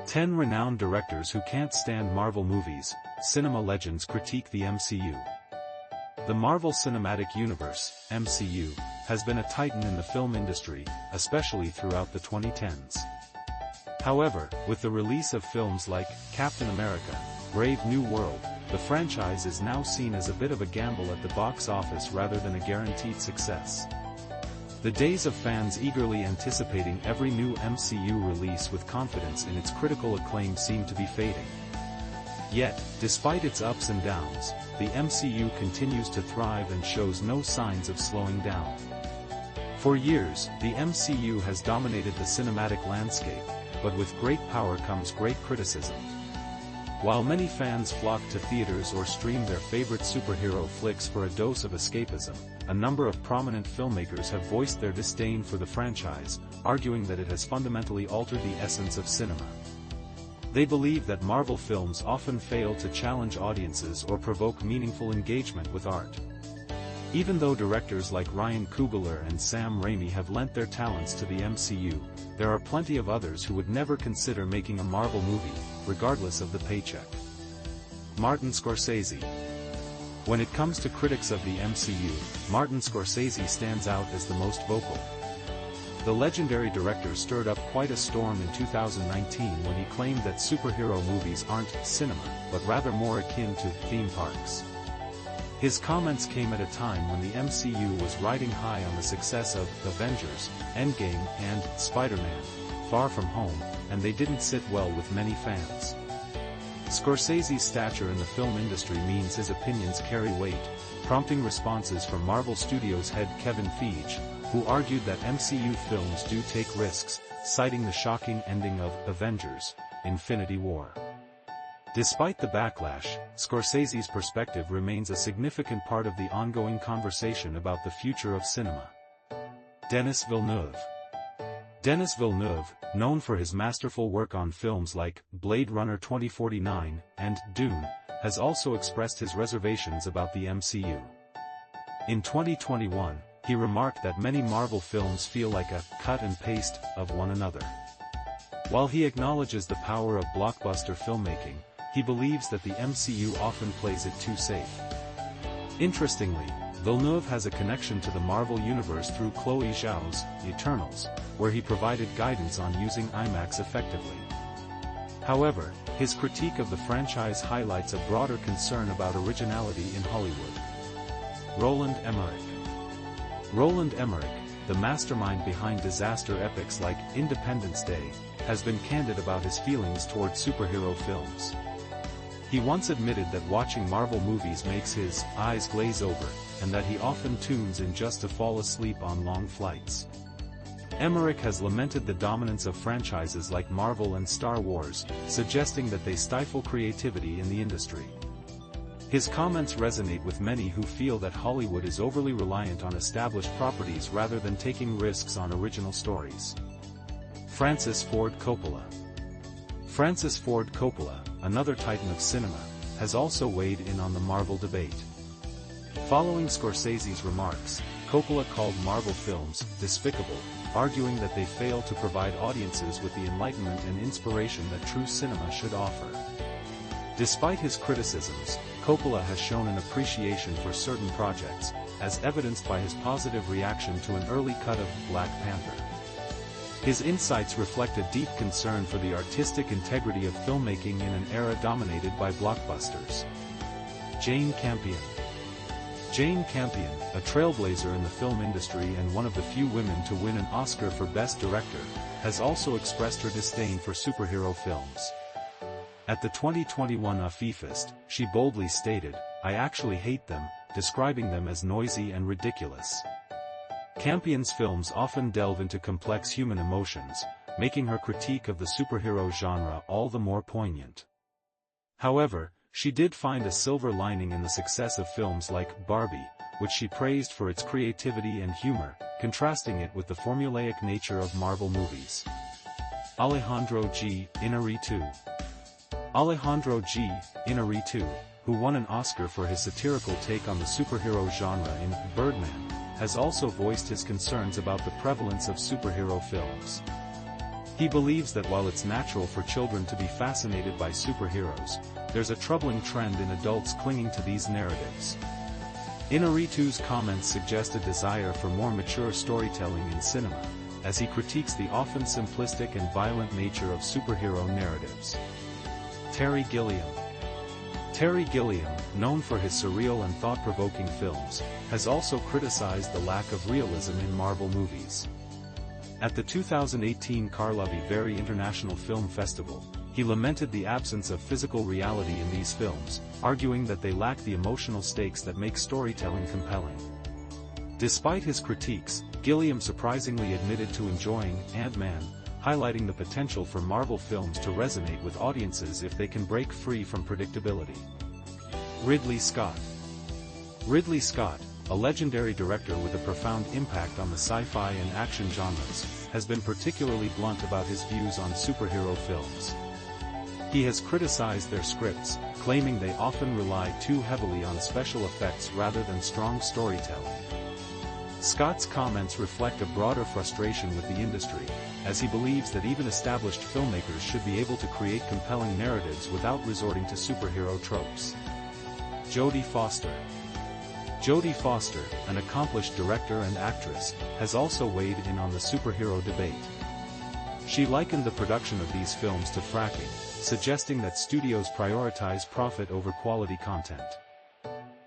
10 renowned directors who can't stand Marvel movies. Cinema legends critique the MCU. The Marvel Cinematic Universe, MCU, has been a titan in the film industry, especially throughout the 2010s. However, with the release of films like Captain America, Brave New World, the franchise is now seen as a bit of a gamble at the box office rather than a guaranteed success. The days of fans eagerly anticipating every new MCU release with confidence in its critical acclaim seem to be fading. Yet, despite its ups and downs, the MCU continues to thrive and shows no signs of slowing down. For years, the MCU has dominated the cinematic landscape, but with great power comes great criticism. While many fans flock to theaters or stream their favorite superhero flicks for a dose of escapism, a number of prominent filmmakers have voiced their disdain for the franchise, arguing that it has fundamentally altered the essence of cinema. They believe that Marvel films often fail to challenge audiences or provoke meaningful engagement with art. Even though directors like Ryan Coogler and Sam Raimi have lent their talents to the MCU, there are plenty of others who would never consider making a Marvel movie, regardless of the paycheck. Martin Scorsese. When it comes to critics of the MCU, Martin Scorsese stands out as the most vocal. The legendary director stirred up quite a storm in 2019 when he claimed that superhero movies aren't cinema, but rather more akin to theme parks. His comments came at a time when the MCU was riding high on the success of Avengers, Endgame, and Spider-Man: Far From Home, and they didn't sit well with many fans. Scorsese's stature in the film industry means his opinions carry weight, prompting responses from Marvel Studios head Kevin Feige, who argued that MCU films do take risks, citing the shocking ending of Avengers: Infinity War. Despite the backlash, Scorsese's perspective remains a significant part of the ongoing conversation about the future of cinema. Denis Villeneuve. Denis Villeneuve, known for his masterful work on films like Blade Runner 2049 and Dune, has also expressed his reservations about the MCU. In 2021, he remarked that many Marvel films feel like a cut and paste of one another. While he acknowledges the power of blockbuster filmmaking, he believes that the MCU often plays it too safe. Interestingly, Villeneuve has a connection to the Marvel Universe through Chloe Zhao's Eternals, where he provided guidance on using IMAX effectively. However, his critique of the franchise highlights a broader concern about originality in Hollywood. Roland Emmerich. Roland Emmerich, the mastermind behind disaster epics like Independence Day, has been candid about his feelings toward superhero films. He once admitted that watching Marvel movies makes his eyes glaze over, and that he often tunes in just to fall asleep on long flights. Emmerich has lamented the dominance of franchises like Marvel and Star Wars, suggesting that they stifle creativity in the industry. His comments resonate with many who feel that Hollywood is overly reliant on established properties rather than taking risks on original stories. Francis Ford Coppola. Francis Ford Coppola, another titan of cinema, has also weighed in on the Marvel debate. Following Scorsese's remarks, Coppola called Marvel films despicable, arguing that they fail to provide audiences with the enlightenment and inspiration that true cinema should offer. Despite his criticisms, Coppola has shown an appreciation for certain projects, as evidenced by his positive reaction to an early cut of Black Panther. His insights reflect a deep concern for the artistic integrity of filmmaking in an era dominated by blockbusters. Jane Campion. Jane Campion, a trailblazer in the film industry and one of the few women to win an Oscar for Best Director, has also expressed her disdain for superhero films. At the 2021 AFI Fest, she boldly stated, "I actually hate them," describing them as noisy and ridiculous. Campion's films often delve into complex human emotions, making her critique of the superhero genre all the more poignant. However, she did find a silver lining in the success of films like Barbie, which she praised for its creativity and humor, contrasting it with the formulaic nature of Marvel movies. Alejandro G. Iñárritu. Alejandro G. Iñárritu, who won an Oscar for his satirical take on the superhero genre in Birdman, has also voiced his concerns about the prevalence of superhero films. He believes that while it's natural for children to be fascinated by superheroes, there's a troubling trend in adults clinging to these narratives. Iñárritu's comments suggest a desire for more mature storytelling in cinema, as he critiques the often simplistic and violent nature of superhero narratives. Terry Gilliam. Terry Gilliam, known for his surreal and thought-provoking films, has also criticized the lack of realism in Marvel movies. At the 2018 Karlovy Vary International Film Festival, he lamented the absence of physical reality in these films, arguing that they lack the emotional stakes that make storytelling compelling. Despite his critiques, Gilliam surprisingly admitted to enjoying Ant-Man, highlighting the potential for Marvel films to resonate with audiences if they can break free from predictability. Ridley Scott. Ridley Scott, a legendary director with a profound impact on the sci-fi and action genres, has been particularly blunt about his views on superhero films. He has criticized their scripts, claiming they often rely too heavily on special effects rather than strong storytelling. Scott's comments reflect a broader frustration with the industry, as he believes that even established filmmakers should be able to create compelling narratives without resorting to superhero tropes. Jodie Foster. Jodie Foster, an accomplished director and actress, has also weighed in on the superhero debate. She likened the production of these films to fracking, suggesting that studios prioritize profit over quality content.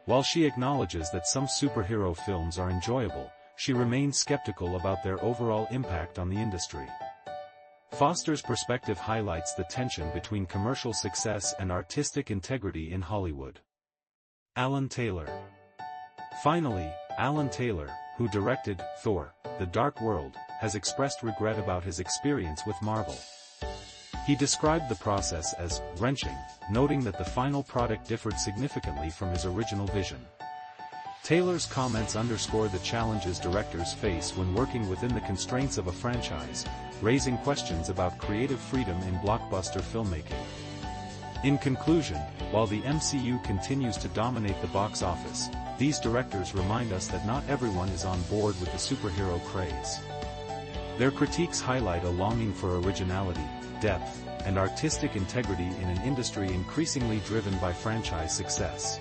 While she acknowledges that some superhero films are enjoyable, she remains skeptical about their overall impact on the industry. Foster's perspective highlights the tension between commercial success and artistic integrity in Hollywood. Alan Taylor. Finally, Alan Taylor, who directed Thor: The Dark World, has expressed regret about his experience with Marvel. He described the process as wrenching, noting that the final product differed significantly from his original vision. Taylor's comments underscore the challenges directors face when working within the constraints of a franchise, raising questions about creative freedom in blockbuster filmmaking. In conclusion, while the MCU continues to dominate the box office, these directors remind us that not everyone is on board with the superhero craze. Their critiques highlight a longing for originality, depth, and artistic integrity in an industry increasingly driven by franchise success.